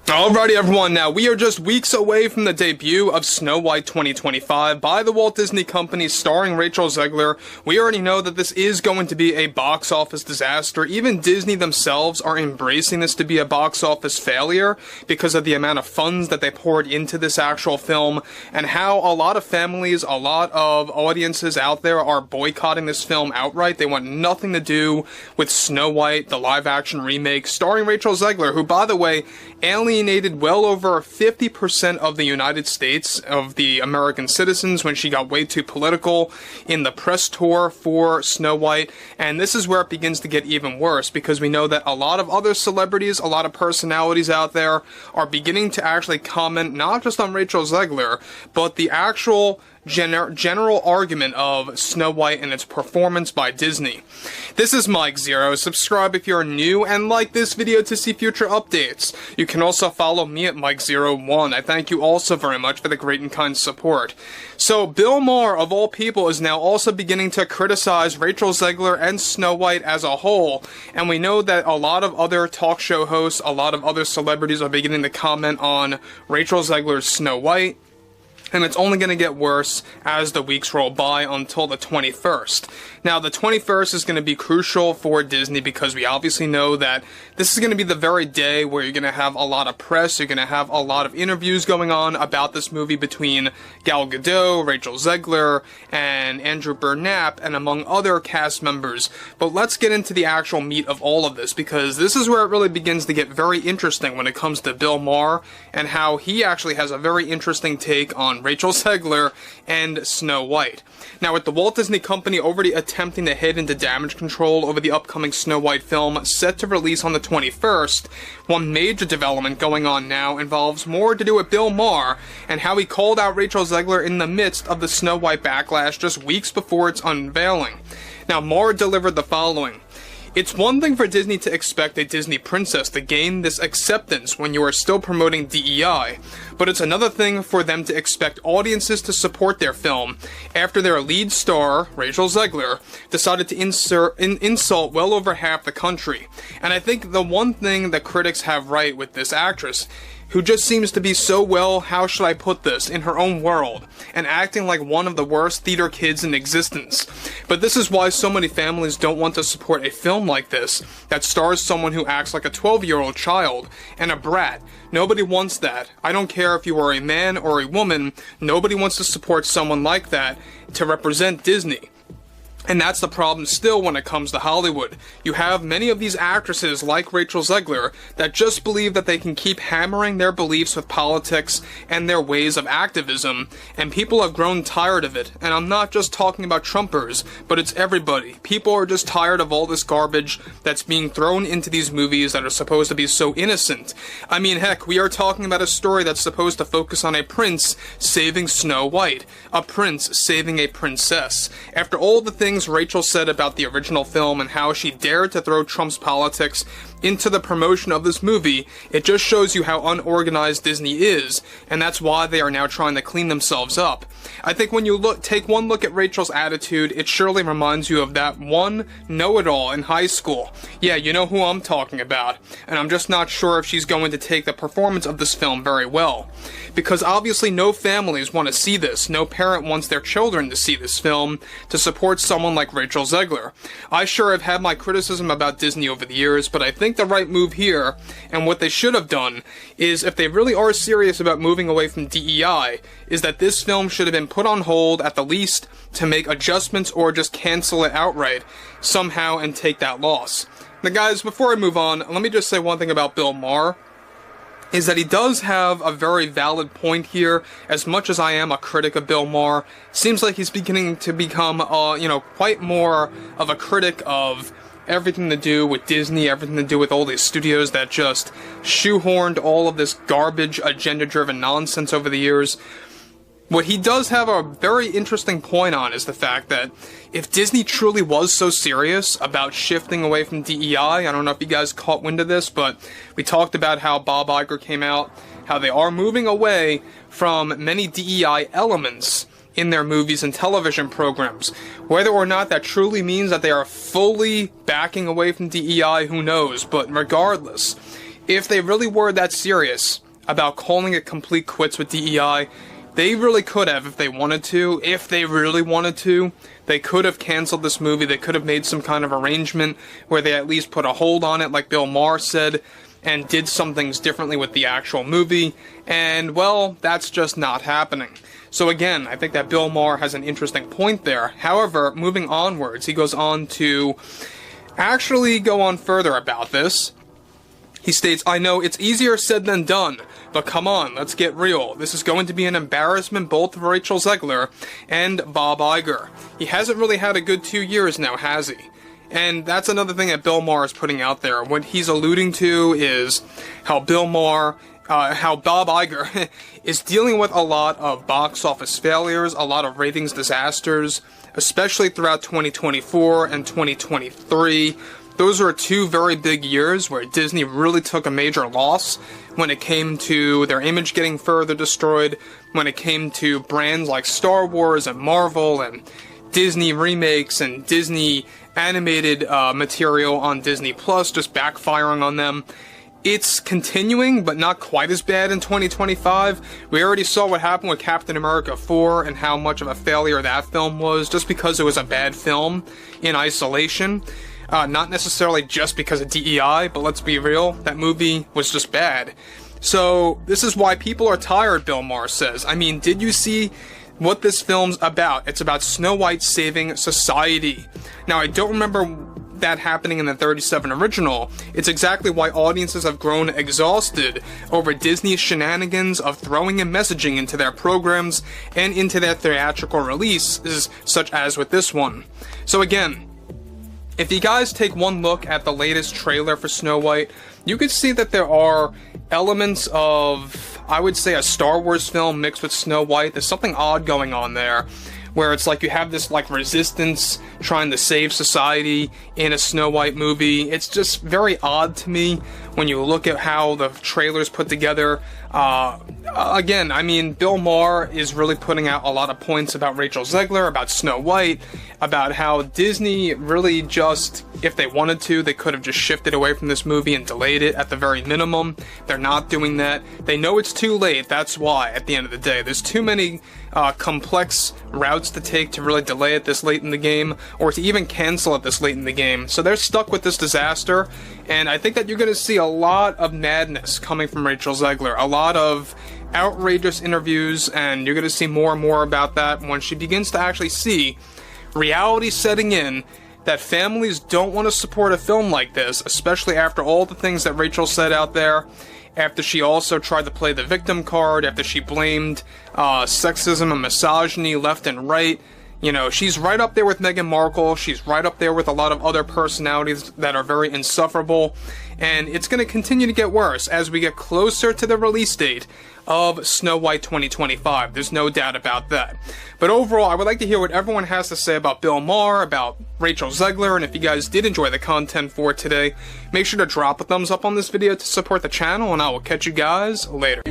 Alrighty everyone, now we are just weeks away from the debut of Snow White 2025 by the Walt Disney Company starring Rachel Zegler. We already know that this is going to be a box office disaster. Even Disney themselves are embracing this to be a box office failure because of the amount of funds that they poured into this actual film and how a lot of families, a lot of audiences out there are boycotting this film outright. They want nothing to do with Snow White, the live action remake starring Rachel Zegler, who by the way alienated well over 50% of the United States, of the American citizens, when she got way too political in the press tour for Snow White. And this is where it begins to get even worse, because we know that a lot of other celebrities, a lot of personalities out there are beginning to actually comment not just on Rachel Zegler, but the actual general argument of Snow White and its performance by Disney. This is Mike Zero. Subscribe if you're new and like this video to see future updates. You can also follow me at Mike01. I thank you also very much for the great and kind support. So Bill Maher, of all people, is now also beginning to criticize Rachel Zegler and Snow White as a whole, and we know that a lot of other talk show hosts, a lot of other celebrities are beginning to comment on Rachel Zegler's Snow White. And it's only going to get worse as the weeks roll by until the 21st. Now, the 21st is going to be crucial for Disney because we obviously know that this is going to be the very day where you're going to have a lot of press, you're going to have a lot of interviews going on about this movie between Gal Gadot, Rachel Zegler, and Andrew Burnap, and among other cast members. But let's get into the actual meat of all of this, because this is where it really begins to get very interesting when it comes to Bill Maher, and how he actually has a very interesting take on Rachel Zegler and Snow White. Now, with the Walt Disney Company already attempting to hit into damage control over the upcoming Snow White film set to release on the 21st, one major development going on now involves more to do with Bill Maher and how he called out Rachel Zegler in the midst of the Snow White backlash just weeks before its unveiling. Now, Maher delivered the following. It's one thing for Disney to expect a Disney princess to gain this acceptance when you are still promoting DEI, but it's another thing for them to expect audiences to support their film after their lead star, Rachel Zegler, decided to insult well over half the country. And I think the one thing that critics have right with this actress, who just seems to be so well, how should I put this, in her own world, and acting like one of the worst theater kids in existence. But this is why so many families don't want to support a film like this, that stars someone who acts like a 12-year-old child, and a brat. Nobody wants that. I don't care if you are a man or a woman, nobody wants to support someone like that to represent Disney. And that's the problem still when it comes to Hollywood. You have many of these actresses like Rachel Zegler that just believe that they can keep hammering their beliefs with politics and their ways of activism, and people have grown tired of it. And I'm not just talking about Trumpers, but it's everybody. People are just tired of all this garbage that's being thrown into these movies that are supposed to be so innocent. I mean, heck, we are talking about a story that's supposed to focus on a prince saving Snow White, a prince saving a princess. After all the things Rachel said about the original film and how she dared to throw Trump's politics into the promotion of this movie, it just shows you how unorganized Disney is, and that's why they are now trying to clean themselves up. I think when you take one look at Rachel's attitude, it surely reminds you of that one know-it-all in high school. Yeah, you know who I'm talking about, and I'm just not sure if she's going to take the performance of this film very well. Because obviously no families want to see this, no parent wants their children to see this film to support someone like Rachel Zegler. I sure have had my criticism about Disney over the years, but I think the right move here, and what they should have done, is if they really are serious about moving away from DEI, is that this film should have been put on hold at the least to make adjustments or just cancel it outright somehow and take that loss. Now guys, before I move on, let me just say one thing about Bill Maher, is that he does have a very valid point here. As much as I am a critic of Bill Maher, seems like he's beginning to become, quite more of a critic of everything to do with Disney, everything to do with all these studios that just shoehorned all of this garbage, agenda-driven nonsense over the years. What he does have a very interesting point on is the fact that if Disney truly was so serious about shifting away from DEI, I don't know if you guys caught wind of this, but we talked about how Bob Iger came out, how they are moving away from many DEI elements in their movies and television programs. Whether or not that truly means that they are fully backing away from DEI, who knows, but regardless, if they really were that serious about calling it complete quits with DEI, they really could have if they wanted to. If they really wanted to, they could have canceled this movie. They could have made some kind of arrangement where they at least put a hold on it, like Bill Maher said, and did some things differently with the actual movie. And, well, that's just not happening. So again, I think that Bill Maher has an interesting point there. However, moving onwards, he goes on to actually go on further about this. He states, "I know it's easier said than done, but come on, let's get real. This is going to be an embarrassment both for Rachel Zegler and Bob Iger. He hasn't really had a good 2 years now, has he?" And that's another thing that Bill Maher is putting out there. What he's alluding to is how how Bob Iger is dealing with a lot of box office failures, a lot of ratings disasters, especially throughout 2024 and 2023. Those were two very big years where Disney really took a major loss when it came to their image getting further destroyed, when it came to brands like Star Wars and Marvel and Disney remakes and Disney animated material on Disney Plus just backfiring on them. It's continuing, but not quite as bad in 2025. We already saw what happened with Captain America 4 and how much of a failure that film was, just because it was a bad film in isolation. Not necessarily just because of DEI, but let's be real, that movie was just bad. So, this is why people are tired, Bill Maher says. I mean, did you see what this film's about? It's about Snow White saving society. Now, I don't remember that happening in the 37 original. It's exactly why audiences have grown exhausted over Disney's shenanigans of throwing in messaging into their programs and into their theatrical releases, such as with this one. So again, if you guys take one look at the latest trailer for Snow White, you could see that there are elements of, I would say, a Star Wars film mixed with Snow White. There's something odd going on there, where it's like you have this like resistance trying to save society in a Snow White movie. It's just very odd to me when you look at how the trailer's put together. Again, I mean, Bill Maher is really putting out a lot of points about Rachel Zegler, about Snow White, about how Disney really just, if they wanted to, they could have just shifted away from this movie and delayed it at the very minimum. They're not doing that. They know it's too late, that's why, at the end of the day. There's too many complex routes to take to really delay it this late in the game, or to even cancel it this late in the game. So they're stuck with this disaster, and I think that you're going to see a lot of madness coming from Rachel Zegler, a lot of outrageous interviews, and you're going to see more and more about that when she begins to actually see reality setting in, that families don't want to support a film like this, especially after all the things that Rachel said out there, after she also tried to play the victim card, after she blamed sexism and misogyny left and right. You know, she's right up there with Meghan Markle, she's right up there with a lot of other personalities that are very insufferable, and it's going to continue to get worse as we get closer to the release date of Snow White 2025, there's no doubt about that. But overall, I would like to hear what everyone has to say about Bill Maher, about Rachel Zegler, and if you guys did enjoy the content for today, make sure to drop a thumbs up on this video to support the channel, and I will catch you guys later.